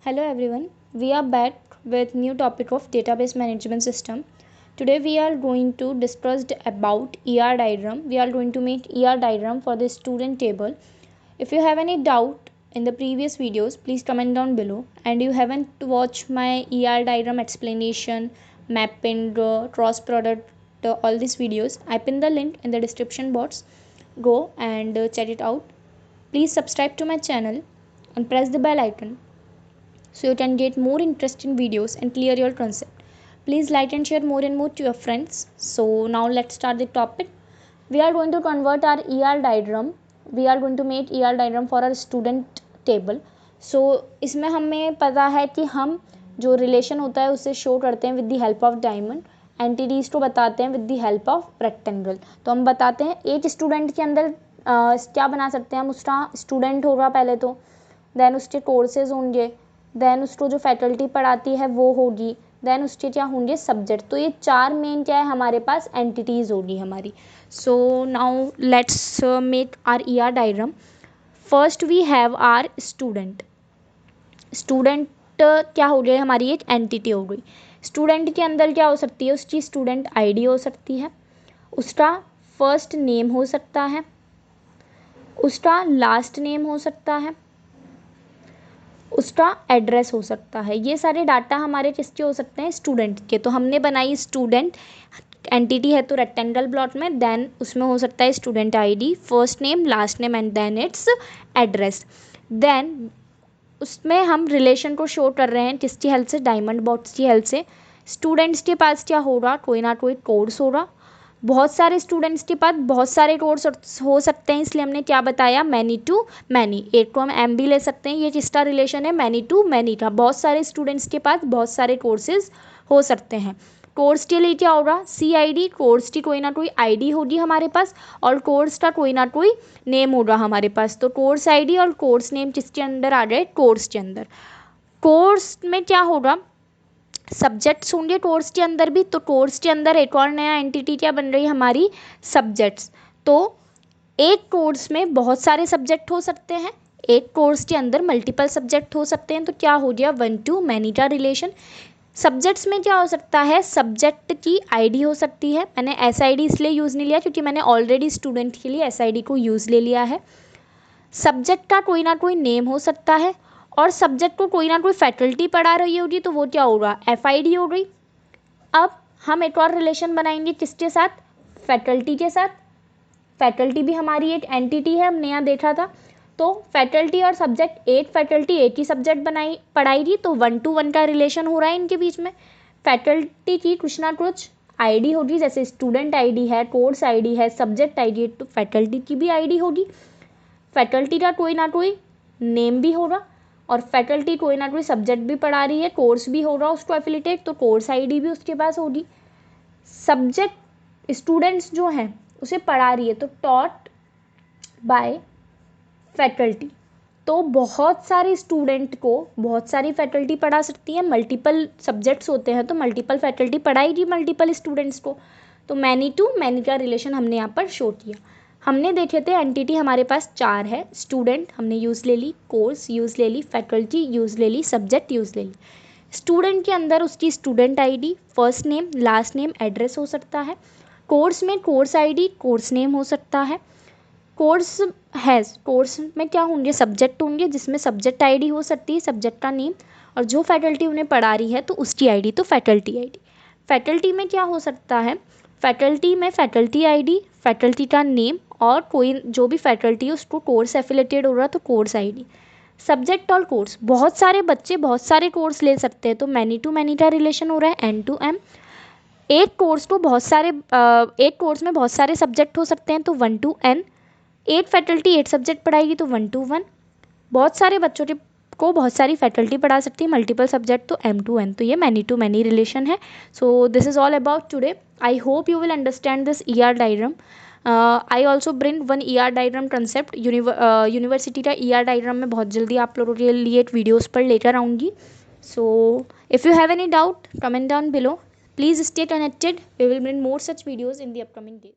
Hello everyone, we are back with new topic of database management system. Today we are going to discuss about ER diagram. We are going to make ER diagram for the student table. If you have any doubt in the previous videos, please comment down below. And you haven't watched my ER diagram explanation, mapping, cross product, all these videos, I pin the link in the description box. Go and check it out. Please subscribe to my channel and press the bell icon so you can get more interesting videos and clear your concept. Please like and share more and more to your friends. So now let's start the topic. We are going to convert our ER diagram. We are going to make ER diagram for our student table. So इसमें हमें पता है कि हम जो relation होता है उसे शो करते हैं with the help of diamond, entities को बताते हैं with the help of rectangle. तो हम बताते हैं एक स्टूडेंट के अंदर क्या बना सकते हैं हम. उसका स्टूडेंट होगा पहले तो, देन उसके कोर्सेज होंगे, देन उसको जो फैकल्टी पढ़ाती है वो होगी, देन उसके क्या होंगे सब्जेक्ट. तो ये चार मेन क्या है हमारे पास एंटिटीज़ होगी हमारी. So now let's make our ER diagram. First we have our student. Student क्या हो गया हमारी एक एंटिटी हो गई. स्टूडेंट के अंदर क्या हो सकती है, उसकी स्टूडेंट आईडी हो सकती है, उसका फर्स्ट नेम हो सकता है, उसका लास्ट नेम हो सकता है, उसका एड्रेस हो सकता है. ये सारे डाटा हमारे किसके हो सकते हैं, स्टूडेंट के. तो हमने बनाई स्टूडेंट एंटिटी है तो रेक्टेंगल प्लॉट में, देन उसमें हो सकता है student ID, first name, last name and then its address. Then उसमें हम रिलेशन को शो कर रहे हैं किसकी हेल्प से, डायमंड बॉक्स की हेल्प से. स्टूडेंट्स के पास क्या होगा, कोई ना कोई कोर्स होगा. बहुत सारे स्टूडेंट्स के पास बहुत सारे कोर्स हो सकते हैं, इसलिए हमने क्या बताया, मैनी टू मैनी. एक को हम एम भी ले सकते हैं. ये किसका रिलेशन है, मैनी टू मैनी का. बहुत सारे स्टूडेंट्स के पास बहुत सारे कोर्सेज हो सकते हैं. कोर्स के लिए क्या होगा, CID. कोर्स की कोई ना कोई आईडी होगी हमारे पास और कोर्स का कोई ना कोई नेम होगा हमारे पास. तो कोर्स आईडी और कोर्स नेम किसके अंदर आ जाए, कोर्स के अंदर. कोर्स में क्या होगा, सब्जेक्ट्स होंगे कोर्स के अंदर भी. तो कोर्स के अंदर एक और नया एंटिटी क्या बन रही है हमारी, सब्जेक्ट्स. तो एक कोर्स में बहुत सारे सब्जेक्ट हो सकते हैं, एक कोर्स के अंदर मल्टीपल सब्जेक्ट हो सकते हैं. तो क्या हो गया, वन टू मैनी का रिलेशन. सब्जेक्ट्स में क्या हो सकता है, सब्जेक्ट की आईडी हो सकती है. मैंने SID इसलिए यूज़ नहीं लिया क्योंकि मैंने ऑलरेडी स्टूडेंट के लिए SID को यूज़ ले लिया है. सब्जेक्ट का कोई ना कोई नेम हो सकता है और सब्जेक्ट को कोई ना कोई फैकल्टी पढ़ा रही होगी तो वो क्या होगा, FID हो गई. अब हम एक और रिलेशन बनाएंगे किसके साथ, फैकल्टी के साथ. फैकल्टी भी हमारी एक एंटिटी है, हमने यहाँ देखा था. तो फैकल्टी और सब्जेक्ट, एक फैकल्टी एक ही सब्जेक्ट पढ़ाएगी तो 1 to 1 का रिलेशन हो रहा है इनके बीच में. फैकल्टी की कुछ ना कुछ आईडी होगी, जैसे स्टूडेंट आईडी है, कोर्स आईडी है, सब्जेक्ट आईडी है, तो फैकल्टी की भी आईडी होगी. फैकल्टी का कोई ना कोई नेम भी होगा और फैकल्टी कोई ना कोई सब्जेक्ट भी पढ़ा रही है, कोर्स भी होगा उसको एफिलिएटेड, तो कोर्स आईडी भी उसके पास होगी. सब्जेक्ट स्टूडेंट्स जो हैं उसे पढ़ा रही है तो टॉट बाय फैकल्टी. तो बहुत सारे स्टूडेंट को बहुत सारी फैकल्टी पढ़ा सकती है. मल्टीपल सब्जेक्ट्स होते हैं तो मल्टीपल फैकल्टी पढ़ाएगी मल्टीपल स्टूडेंट्स को. तो मैनी टू मैनी का रिलेशन हमने यहाँ पर शो किया. हमने देखे थे एंटिटी हमारे पास चार है. स्टूडेंट हमने यूज़ ले ली, कोर्स यूज़ ले ली, फैकल्टी यूज़ ले ली, सब्जेक्ट यूज़ ले ली. स्टूडेंट के अंदर उसकी student ID, first name, last name, address हो सकता है. कोर्स में कोर्स आईडी, कोर्स नेम हो सकता है. कोर्स कोर्स में क्या होंगे, सब्जेक्ट होंगे जिसमें सब्जेक्ट आईडी हो सकती है, सब्जेक्ट का नेम, और जो फैकल्टी उन्हें पढ़ा रही है तो उसकी आईडी, तो फैकल्टी आईडी. फैकल्टी में क्या हो सकता है, फैकल्टी में फैकल्टी आईडी, फैकल्टी का नेम और कोई जो भी फैकल्टी है उसको कोर्स एफिलेटेड हो रहा तो कोर्स आईडी. सब्जेक्ट और कोर्स, बहुत सारे बच्चे बहुत सारे कोर्स ले सकते हैं तो मैनी टू मैनी का रिलेशन हो रहा है, N to M. एक कोर्स को बहुत सारे एक कोर्स में बहुत सारे सब्जेक्ट हो सकते हैं तो 1 to N. एक फैकल्टी एक सब्जेक्ट पढ़ाएगी तो 1 to 1. बहुत सारे बच्चों को बहुत सारी फैकल्टी पढ़ा सकती है, मल्टीपल सब्जेक्ट तो M to N. तो ये मैनी टू मैनी रिलेशन है. So this is all about today. I hope you will understand this ER diagram. I also bring one ER diagram concept. University का ER diagram में बहुत जल्दी आप लोगों के लिए एक वीडियोज़ पर लेकर आऊँगी. So if you have any doubt comment down below. Please stay connected. We will bring more such videos in the upcoming days.